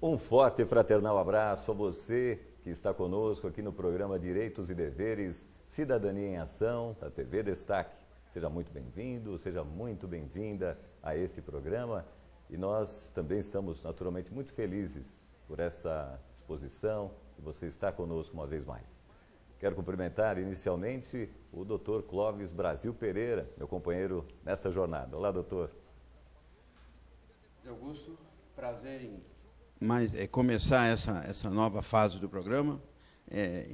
Um forte e fraternal abraço a você que está conosco aqui no programa Direitos e Deveres, Cidadania em Ação, da TV Destaque. Seja muito bem-vindo, seja muito bem-vinda a este programa. E nós também estamos naturalmente muito felizes por essa exposição e você está conosco uma vez mais. Quero cumprimentar inicialmente o Dr. Clóvis Brasil Pereira, meu companheiro nesta jornada. Olá, doutor. Augusto, prazer em começar essa nova fase do programa,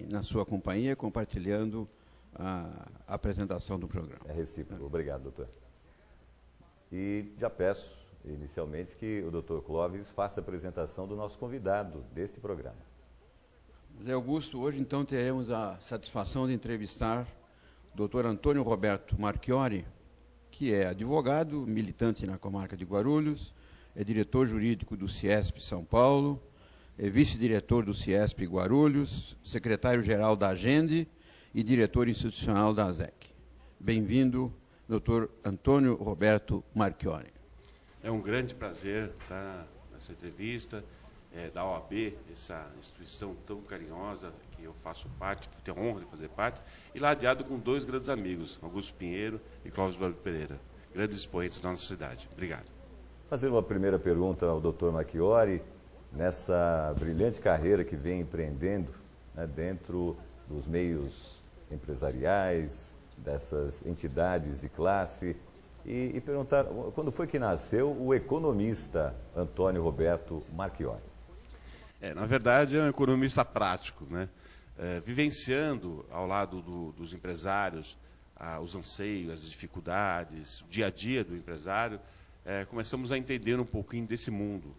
na sua companhia, compartilhando a apresentação do programa. É recíproco. Obrigado, doutor. E já peço, inicialmente, que o doutor Clóvis faça a apresentação do nosso convidado deste programa. José Augusto, hoje então teremos a satisfação de entrevistar o Dr. Antônio Roberto Marchiori, que é advogado, militante na comarca de Guarulhos, é diretor jurídico do CIESP São Paulo, é vice-diretor do CIESP Guarulhos, secretário-geral da Agende e diretor institucional da ASEC. Bem-vindo, Dr. Antônio Roberto Marchiori. É um grande prazer estar nessa entrevista da OAB, essa instituição tão carinhosa que eu faço parte, tenho a honra de fazer parte, e ladeado com dois grandes amigos, Augusto Pinheiro e Clóvis Brasil Pereira, grandes expoentes da nossa cidade. Obrigado. Fazer uma primeira pergunta ao Dr. Marchiori, nessa brilhante carreira que vem empreendendo, né, dentro dos meios empresariais, dessas entidades de classe, e perguntar quando foi que nasceu o economista Antônio Roberto Marchiori? Na verdade, é um economista prático, né? Vivenciando ao lado dos empresários os anseios, as dificuldades, o dia a dia do empresário, começamos a entender um pouquinho desse mundo,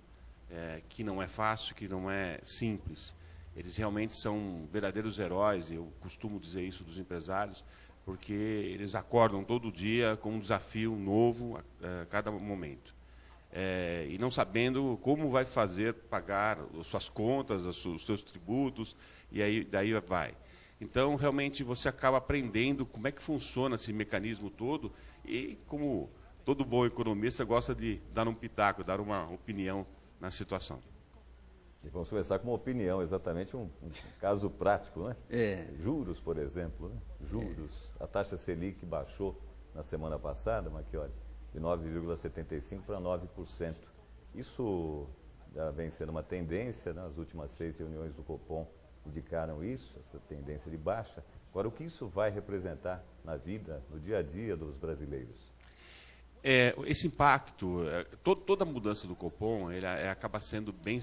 que não é fácil, que não é simples. Eles realmente são verdadeiros heróis, e eu costumo dizer isso dos empresários, porque eles acordam todo dia com um desafio novo a cada momento. E não sabendo como vai fazer pagar as suas contas, os seus tributos, e aí daí vai. Então, realmente, você acaba aprendendo como é que funciona esse mecanismo todo, e como todo bom economista gosta de dar um pitaco, dar uma opinião na situação. E vamos começar com uma opinião, exatamente um caso prático, né? Juros, por exemplo, né? Juros. A taxa Selic baixou na semana passada, Marchiori, de 9,75% para 9%. Isso já vem sendo uma tendência, né? As últimas 6 reuniões do Copom indicaram isso, essa tendência de baixa. Agora, o que isso vai representar na vida, no dia a dia dos brasileiros? Esse impacto, toda a mudança do Copom, ele acaba sendo bem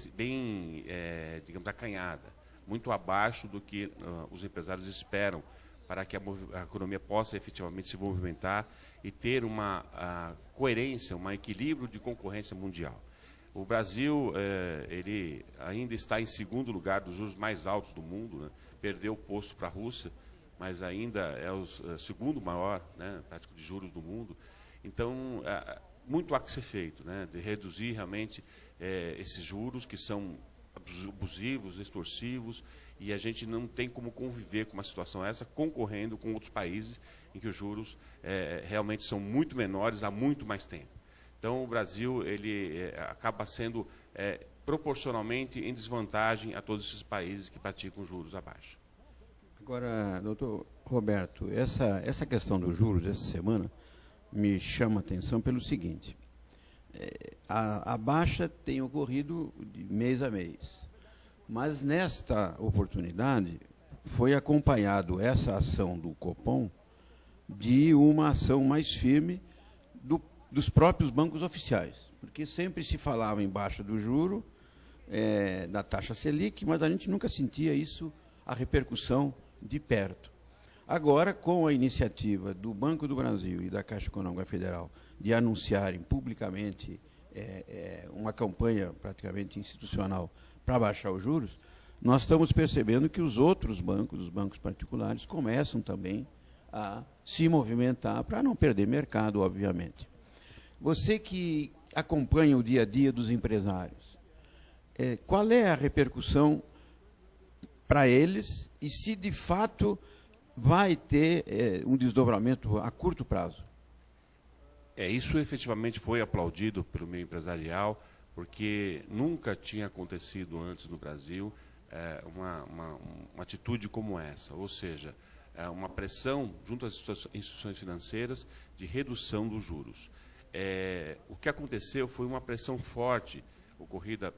digamos, acanhada, muito abaixo do que os empresários esperam para que a economia possa efetivamente se movimentar e ter uma coerência, um equilíbrio de concorrência mundial. O Brasil ele ainda está em segundo lugar dos juros mais altos do mundo, né? Perdeu o posto para a Rússia, mas ainda é o segundo maior, né, prático de juros do mundo. Então, muito há que ser feito, né, de reduzir realmente esses juros que são abusivos, extorsivos, e a gente não tem como conviver com uma situação essa, concorrendo com outros países em que os juros realmente são muito menores há muito mais tempo. Então, o Brasil ele acaba sendo proporcionalmente em desvantagem a todos esses países que praticam juros abaixo. Agora, doutor Roberto, essa questão dos juros essa semana me chama a atenção pelo seguinte: a baixa tem ocorrido de mês a mês, mas nesta oportunidade foi acompanhado essa ação do Copom de uma ação mais firme dos próprios bancos oficiais, porque sempre se falava em baixa do juro, da taxa Selic, mas a gente nunca sentia isso, a repercussão de perto. Agora, com a iniciativa do Banco do Brasil e da Caixa Econômica Federal de anunciarem publicamente uma campanha praticamente institucional para baixar os juros, nós estamos percebendo que os outros bancos, os bancos particulares, começam também a se movimentar para não perder mercado, obviamente. Você que acompanha o dia a dia dos empresários, qual é a repercussão para eles e se de fato vai ter um desdobramento a curto prazo? Isso efetivamente foi aplaudido pelo meio empresarial, porque nunca tinha acontecido antes no Brasil uma atitude como essa, ou seja, uma pressão junto às instituições financeiras de redução dos juros. O que aconteceu foi uma pressão forte, ocorrida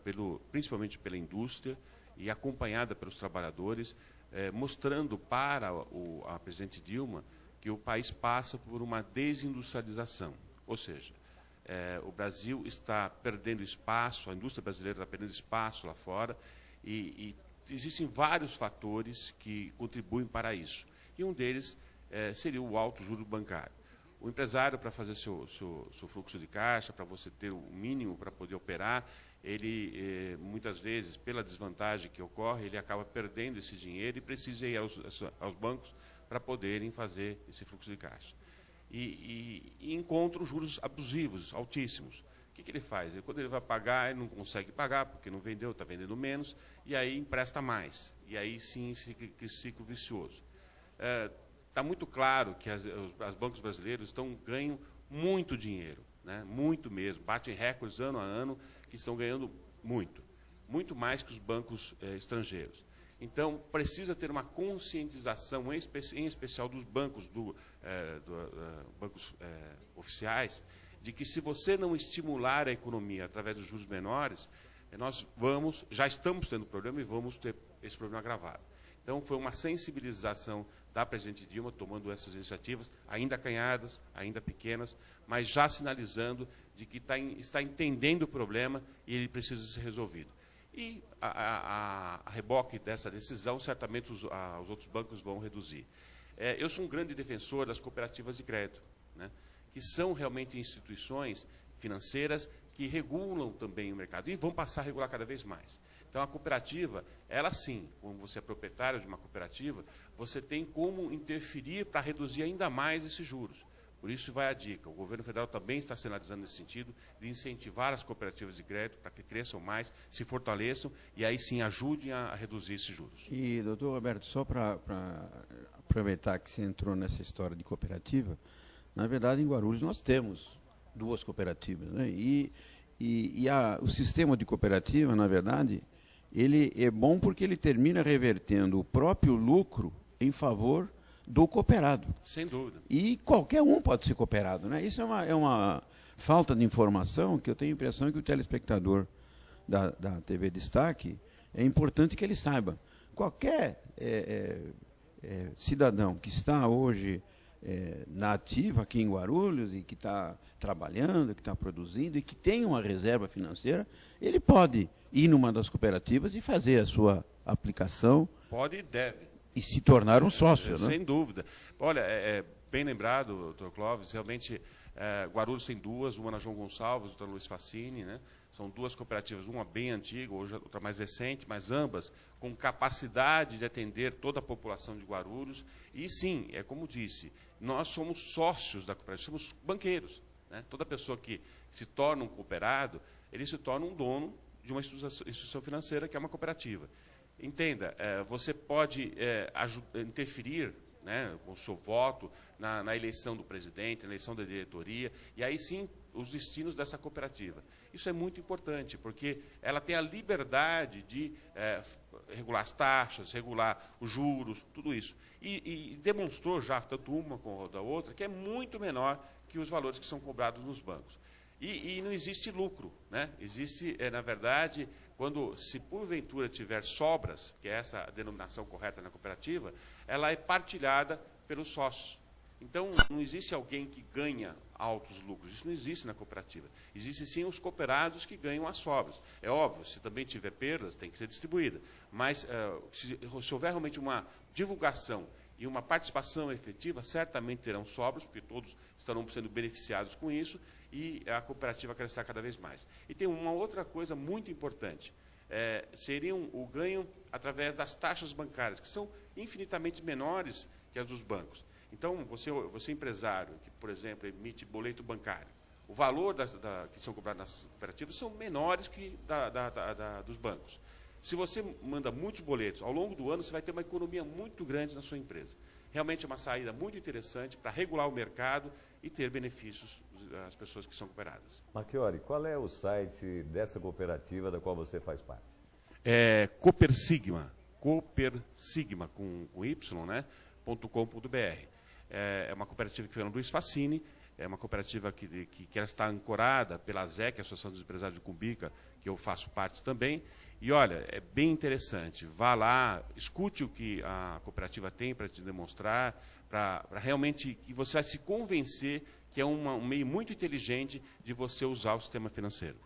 principalmente pela indústria e acompanhada pelos trabalhadores, mostrando para a presidente Dilma que o país passa por uma desindustrialização, ou seja, o Brasil está perdendo espaço, a indústria brasileira está perdendo espaço lá fora, e existem vários fatores que contribuem para isso. E um deles seria o alto juro bancário. O empresário, para fazer seu fluxo de caixa, para você ter o mínimo para poder operar, ele, muitas vezes, pela desvantagem que ocorre, ele acaba perdendo esse dinheiro e precisa ir aos bancos para poderem fazer esse fluxo de caixa. E encontra os juros abusivos, altíssimos. O que ele faz? Quando ele vai pagar, ele não consegue pagar, porque não vendeu, está vendendo menos, e aí empresta mais. E aí sim, esse ciclo vicioso. Está muito claro que os bancos brasileiros ganham muito dinheiro, né? Muito mesmo, batem recordes ano a ano, que estão ganhando muito mais que os bancos estrangeiros. Então, precisa ter uma conscientização, em especial dos bancos, bancos oficiais, de que se você não estimular a economia através dos juros menores, nós já estamos tendo problema e vamos ter esse problema agravado. Então, foi uma sensibilização da presidente Dilma, tomando essas iniciativas, ainda acanhadas, ainda pequenas, mas já sinalizando de que está entendendo o problema e ele precisa ser resolvido. E a reboque dessa decisão, certamente os outros bancos vão reduzir. Eu sou um grande defensor das cooperativas de crédito, né, que são realmente instituições financeiras que regulam também o mercado e vão passar a regular cada vez mais. Então, a cooperativa, ela sim, como você é proprietário de uma cooperativa, você tem como interferir para reduzir ainda mais esses juros. Por isso vai a dica. O governo federal também está sinalizando nesse sentido, de incentivar as cooperativas de crédito para que cresçam mais, se fortaleçam e aí sim ajudem a reduzir esses juros. E, doutor Roberto, só para aproveitar que você entrou nessa história de cooperativa, na verdade, em Guarulhos nós temos 2 cooperativas, né? O sistema de cooperativa, na verdade, ele é bom porque ele termina revertendo o próprio lucro em favor do cooperado. Sem dúvida. E qualquer um pode ser cooperado, né? Isso é uma falta de informação que eu tenho a impressão que o telespectador da TV Destaque, é importante que ele saiba. Qualquer cidadão que está hoje na ativa aqui em Guarulhos e que está trabalhando, que está produzindo e que tem uma reserva financeira, ele pode ir numa das cooperativas e fazer a sua aplicação. Pode e deve. E se tornar um sócio, né? Sem dúvida. Olha, bem lembrado, doutor Clóvis, realmente Guarulhos tem 2, uma na João Gonçalves, outra na Luiz Facini, né? São 2 cooperativas, uma bem antiga, outra mais recente, mas ambas com capacidade de atender toda a população de Guarulhos. E sim, é como disse, nós somos sócios da cooperativa, somos banqueiros, né? Toda pessoa que se torna um cooperado, ele se torna um dono de uma instituição financeira que é uma cooperativa. Entenda, você pode interferir, né, com o seu voto na eleição do presidente, na eleição da diretoria, e aí sim os destinos dessa cooperativa. Isso é muito importante, porque ela tem a liberdade de regular as taxas, regular os juros, tudo isso. E demonstrou já, tanto uma como a outra, que é muito menor que os valores que são cobrados nos bancos. E não existe lucro, né? Existe, na verdade, se porventura tiver sobras, que é essa a denominação correta na cooperativa, ela é partilhada pelos sócios. Então, não existe alguém que ganha altos lucros, isso não existe na cooperativa. Existem sim os cooperados que ganham as sobras. É óbvio, se também tiver perdas, tem que ser distribuída. Mas, se houver realmente uma divulgação e uma participação efetiva, certamente terão sobras, porque todos estarão sendo beneficiados com isso, e a cooperativa crescerá cada vez mais. E tem uma outra coisa muito importante, seria o ganho através das taxas bancárias, que são infinitamente menores que as dos bancos. Então, você empresário, que, por exemplo, emite boleto bancário, o valor que são cobrados nas cooperativas são menores que dos bancos. Se você manda muitos boletos, ao longo do ano, você vai ter uma economia muito grande na sua empresa. Realmente é uma saída muito interessante para regular o mercado e ter benefícios às pessoas que são cooperadas. Marchiori, qual é o site dessa cooperativa da qual você faz parte? É Copersigma com Y, né, .com.br. É uma cooperativa que foi no Luiz Facini, é uma cooperativa que ela está ancorada pela ASEC, Associação dos Empresários de Cumbica, que eu faço parte também. E olha, é bem interessante. Vá lá, escute o que a cooperativa tem para te demonstrar, para realmente que você vai se convencer que é um meio muito inteligente de você usar o sistema financeiro.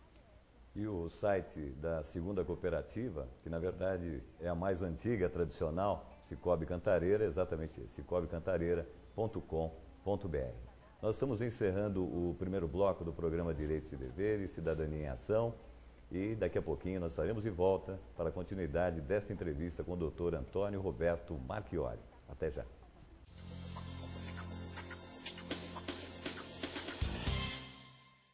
E o site da segunda cooperativa, que na verdade é a mais antiga, a tradicional, Cicobi Cantareira, é exatamente esse, cicobicantareira.com.br. Nós estamos encerrando o primeiro bloco do programa Direitos e Deveres, Cidadania em Ação, e daqui a pouquinho nós estaremos de volta para a continuidade desta entrevista com o Dr. Antônio Roberto Marchiori. Até já.